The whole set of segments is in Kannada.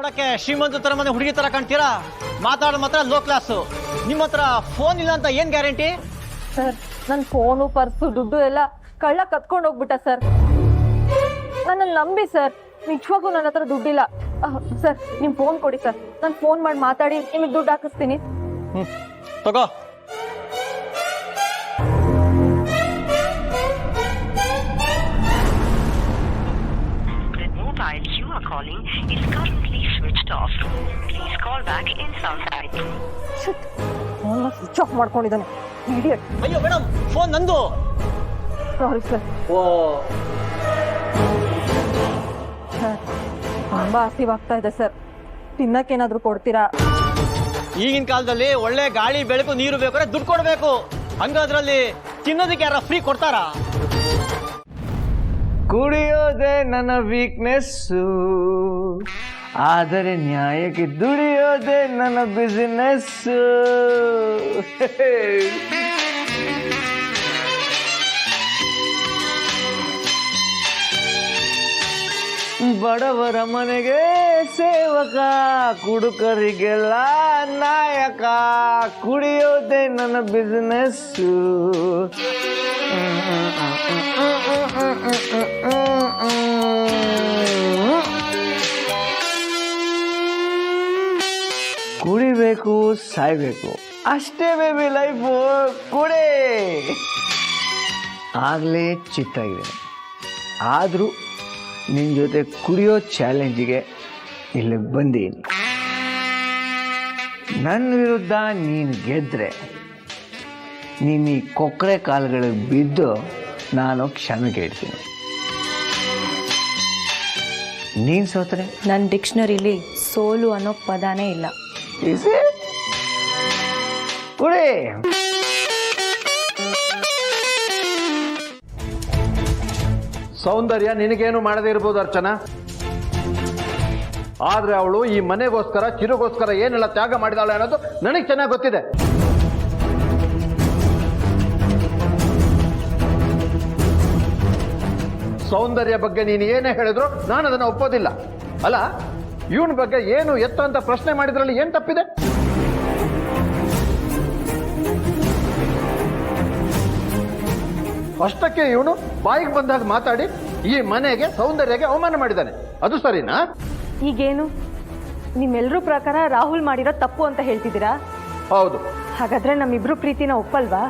ನೋಡಕ್ಕೆ ಶ್ರೀಮಂತ ತರ ಮನೆ ಹುಡುಗಿ ತರ ಕಾಣ್ತೀರಾ, ಮಾತಾಡೋ ಮಾತ್ರ ಲೋ ಕ್ಲಾಸು. ನಿಮ್ಮ ಹತ್ರ ಫೋನ್ ಇಲ್ಲ ಅಂತ ಏನ್ ಗ್ಯಾರಂಟಿ? ಸರ್, ನನ್ನ ಫೋನು ಪರ್ಸು ದುಡ್ಡು ಎಲ್ಲ ಕಳ್ಳ ಕತ್ಕೊಂಡು ಹೋಗ್ಬಿಟ್ಟ ಸರ್. ನನ್ನ ನಂಬಿ ಸರ್, ನಿಜವಾಗೂ ನನ್ನ ಹತ್ರ ದುಡ್ಡಿಲ್ಲ ಸರ್. ನಿಮ್ ಫೋನ್ ಕೊಡಿ ಸರ್, ನಾನು ಫೋನ್ ಮಾಡಿ ಮಾತಾಡಿ ನಿಮಗೆ ದುಡ್ಡು ಹಾಕಿಸ್ತೀನಿ. ತಗೋ. You are calling is currently switched off. Please call back in some time. Phone switch off ಮಾಡ್ಕೊಂಡಿದ್ದಾನೆ, ಇಡಿಯಟ್. ಅಯ್ಯೋ ಮೇಡಮ್, ಫೋನ್ ನಂದು. Sorry sir. ಸರ್, ತುಂಬಾ ಹಸಿವಾಗ್ತಾ ಇದೆ ಸರ್, ತಿನ್ನಕ್ಕೇನಾದ್ರೂ ಕೊಡ್ತೀರಾ? ಈಗಿನ ಕಾಲದಲ್ಲಿ ಒಳ್ಳೆ ಗಾಳಿ ಬೆಳಕು ನೀರು ಬೇಕಾದ್ರೆ ದುಡ್ಡು ಕೊಡ್ಬೇಕು. ಹಂಗದ್ರಲ್ಲಿ ತಿನ್ನೋದಕ್ಕೆ ಯಾರ ಫ್ರೀ ಕೊಡ್ತಾರಾ? ಕುಡಿಯೋದೆ ನನ್ನ ವೀಕ್ನೆಸ್ಸು, ಆದರೆ ನ್ಯಾಯಕ್ಕೆ ದುಡಿಯೋದೆ ನನ್ನ ಬಿಸಿನೆಸ್ಸು. ಬಡವರ ಮನೆಗೆ ಸೇವಕ, ಕುಡುಕರಿಗೆಲ್ಲ ನಾಯಕ, ಕುಡಿಯೋದೆ ನನ್ನ ಬಿಸಿನೆಸ್ಸು. ಕುಡಿಬೇಕು, ಸಾಯ್ಬೇಕು, ಅಷ್ಟೇ ಬೇಬಿ ಲೈಫು. ಕುಡಿ ಆಗಲೇ ಚಿತ್ತಾಗಿದೆ. ಆದರೂ ನಿನ್ನ ಜೊತೆ ಕುಡಿಯೋ ಚಾಲೆಂಜಿಗೆ ಇಲ್ಲಿ ಬಂದೀನಿ. ನನ್ನ ವಿರುದ್ಧ ನೀನು ಗೆದ್ದರೆ ನೀನು ಈ ಕೊಕ್ಕರೆ ಕಾಲುಗಳಿಗೆ ಬಿದ್ದು ನಾನು ಕ್ಷಮೆ ಕೇಳ್ತೀನಿ. ನೀನು ಸೋತ್ರೆ ನನ್ನ ಡಿಕ್ಷನರಿಲಿ ಸೋಲು ಅನ್ನೋ ಪದಾನೇ ಇಲ್ಲ. ಕುಡಿ. ಸೌಂದರ್ಯ ನಿನಗೇನು ಮಾಡದೇ ಇರ್ಬೋದು ಅರ್ಚನಾ, ಆದ್ರೆ ಅವಳು ಈ ಮನೆಗೋಸ್ಕರ ಚಿರುಗೋಸ್ಕರ ಏನೆಲ್ಲ ತ್ಯಾಗ ಮಾಡಿದಾಳೆ ಅನ್ನೋದು ನನಗೆ ಚೆನ್ನಾಗಿ ಗೊತ್ತಿದೆ. ಸೌಂದರ್ಯ ಬಗ್ಗೆ ನೀನು ಏನೇ ಹೇಳಿದ್ರು ನಾನು ಅದನ್ನ ಒಪ್ಪೋದಿಲ್ಲ. ಅಲ್ಲ, ಇವನ ಬಗ್ಗೆ ಏನು ಎತ್ತ ಅಂತ ಪ್ರಶ್ನೆ ಮಾಡಿದ್ರಲ್ಲಿ ಏನ್ ತಪ್ಪಿದೆ? ಅಷ್ಟಕ್ಕೆ ಇವನು ಬಾಯಿಗೆ ಬಂದಾಗ ಮಾತಾಡಿ ಈ ಮನೆಗೆ ಸೌಂದರ್ಯಗೆ ಅವಮಾನ ಮಾಡಿದ್ದಾನೆ, ಅದು ಸರಿನಾ? ಈಗೇನು ನಿಮ್ಮೆಲ್ಲರೂ ಪ್ರಕಾರ ರಾಹುಲ್ ಮಾಡಿರೋ ತಪ್ಪು ಅಂತ ಹೇಳ್ತಿದ್ದೀರಾ? ಹೌದು. ಹಾಗಾದ್ರೆ ನಮ್ಮಿಬ್ರು ಪ್ರೀತಿನ ಒಪ್ಪಲ್ವಾ?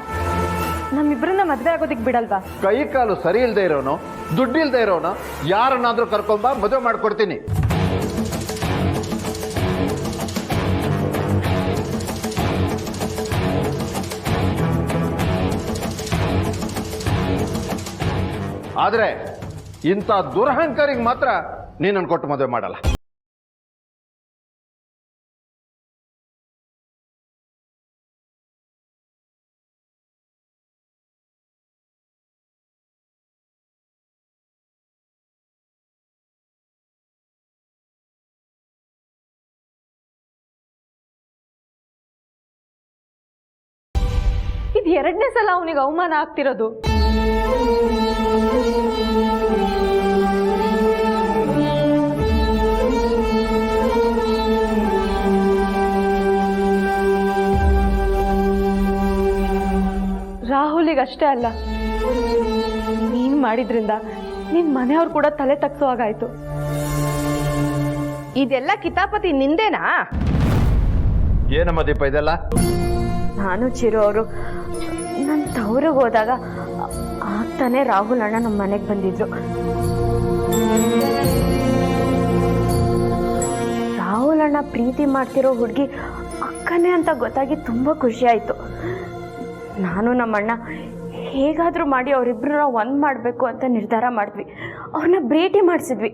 ನಮ್ಮಿಬ್ರನ್ನ ಮದ್ವೆ ಆಗೋದಿಕ್ ಬಿಡಲ್ವಾ? ಕೈ ಕಾಲು ಸರಿ ಇಲ್ದೇ ಇರೋನು, ದುಡ್ಡು ಇಲ್ದೇ ಇರೋನು ಯಾರನ್ನಾದ್ರೂ ಕರ್ಕೊಂಬ, ಮದುವೆ ಮಾಡ್ಕೊಡ್ತೀನಿ. ಆದ್ರೆ ಇಂಥ ದುರಹಂಕಾರಿಗೆ ಮಾತ್ರ ನೀನನ್ನು ಕೊಟ್ಟು ಮದುವೆ ಮಾಡಲ್ಲ. ಇದು ಎರಡನೇ ಸಲ ಅವನಿಗೆ ಅವಮಾನ ಆಗ್ತಿರೋದು. ರಾಹುಲಿಗಷ್ಟೇ ಅಲ್ಲ, ನೀನ್ ಮಾಡಿದ್ರಿಂದ ನಿನ್ ಮನೆಯವ್ರು ಕೂಡ ತಲೆ ತಗ್ಸೋ ಹಾಗಾಯ್ತು. ಇದೆಲ್ಲ ಕಿತಾಪತಿ ನಿಂದೇನಾ? ಏನಮ್ಮ ದೀಪ ಇದೆಲ್ಲ? ನಾನು ಚಿರು ಅವರು ನನ್ನ ತವ್ರಿಗೆ ಹೋದಾಗ ಆಗ್ತಾನೆ ರಾಹುಲ್ ಅಣ್ಣ ನಮ್ಮ ಮನೆಗೆ ಬಂದಿದ್ರು. ರಾಹುಲ್ ಅಣ್ಣ ಪ್ರೀತಿ ಮಾಡ್ತಿರೋ ಹುಡುಗಿ ಅಕ್ಕನೇ ಅಂತ ಗೊತ್ತಾಗಿ ತುಂಬ ಖುಷಿ ಆಯಿತು. ನಾನು ನಮ್ಮಣ್ಣ ಹೇಗಾದರೂ ಮಾಡಿ ಅವರಿಬ್ಬರನ್ನ ಒಂದು ಮಾಡಬೇಕು ಅಂತ ನಿರ್ಧಾರ ಮಾಡಿದ್ವಿ. ಅವ್ರನ್ನ ಭೇಟಿ ಮಾಡಿಸಿದ್ವಿ.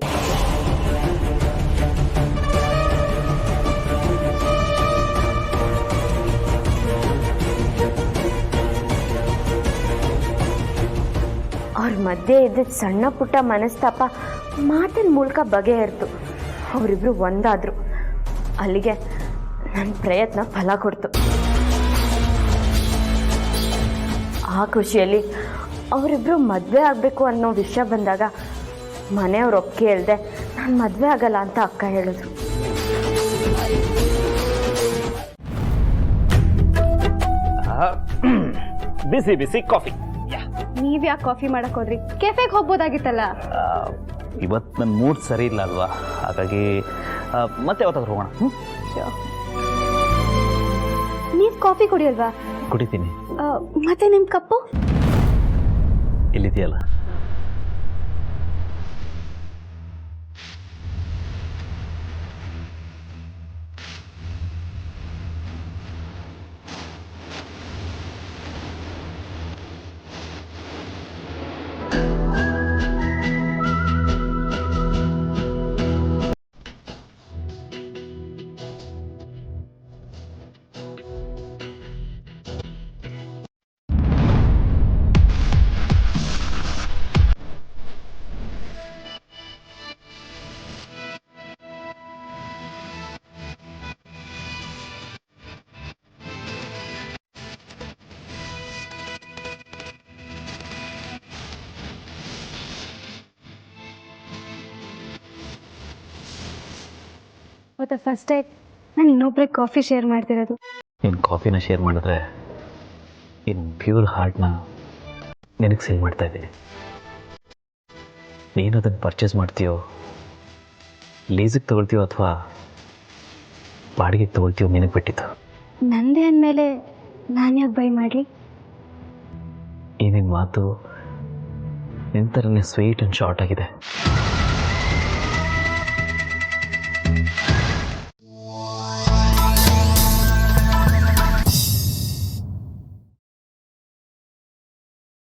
ಅವ್ರ ಮಧ್ಯೆ ಇದ್ದಿದ್ದ ಸಣ್ಣ ಪುಟ್ಟ ಮನಸ್ತಾಪ ಮಾತಿನ ಮೂಲಕ ಬಗೆಹರಿತು. ಅವರಿಬ್ರು ಒಂದಾದ್ರು. ಅಲ್ಲಿಗೆ ನನ್ನ ಪ್ರಯತ್ನ ಫಲ ಕೊಡ್ತು. ಆ ಖುಷಿಯಲ್ಲಿ ಅವರಿಬ್ರು ಮದುವೆ ಆಗಬೇಕು ಅನ್ನೋ ವಿಷಯ ಬಂದಾಗ ಮನೆಯವ್ರ ಒಪ್ಪಿಗೆ ಹೇಳ್ದೆ ನಾನು ಮದುವೆ ಆಗಲ್ಲ ಅಂತ ಅಕ್ಕ ಹೇಳಿದ್ರು. ಬಿಸಿ ಬಿಸಿ ಕಾಫಿ. ನೀವ್ ಯಾಕೆ ಕಾಫಿ ಮಾಡಕ್ ಹೋದ್ರಿ? ಕೆಫೆಗೆ ಹೋಗ್ಬೋದಾಗಿತ್ತಲ್ಲ. ಇವತ್ತು ನನ್ನ ಮೂಡ್ ಸರಿ ಇಲ್ಲ ಅಲ್ವಾ, ಹಾಗಾಗಿ ಮತ್ತೆ ಯಾವತ್ತಾದ್ರೂ ಹೋಗೋಣ. ನೀವ್ ಕಾಫಿ ಕುಡಿಯಲ್ವಾ? ಕುಡಿತೀನಿ. ಮತ್ತೆ ನಿಮ್ ಕಪ್ಪು ಇಲ್ಲಿದೆಯಲ್ಲ. ಮತ್ತೆ ಫಸ್ಟ್ ಟೈಮ್ ನಾನು ಇನ್ನೊಬ್ರಿಗೆ ಕಾಫಿ ಶೇರ್ ಮಾಡ್ತಿರೋದು. ನೀನು ಕಾಫಿನ ಶೇರ್ ಮಾಡಿದ್ರೆ ಇನ್ನು ಪ್ಯೂರ್ ಹಾರ್ಟ್ನ ನಿನಗೆ ಸೇಲ್ ಮಾಡ್ತಾ ಇದ್ದೀನಿ. ನೀನು ಅದನ್ನು ಪರ್ಚೇಸ್ ಮಾಡ್ತೀಯೋ, ಲೀಸಿಗೆ ತೊಗೊಳ್ತೀಯೋ ಅಥವಾ ಬಾಡಿಗೆಗೆ ತೊಗೊಳ್ತೀಯೋ ನಿನಗೆ ಬಿಟ್ಟಿತ್ತು. ನಂದೇ ಅಂದಮೇಲೆ ನಾನು ಯಾಕೆ ಬೈ ಮಾಡಲಿ? ಈ ನಿನ್ನ ಮಾತು ನಿನ್ನ ಥರನೇ ಸ್ವೀಟ್ ಆ್ಯಂಡ್ ಶಾರ್ಟ್ ಆಗಿದೆ.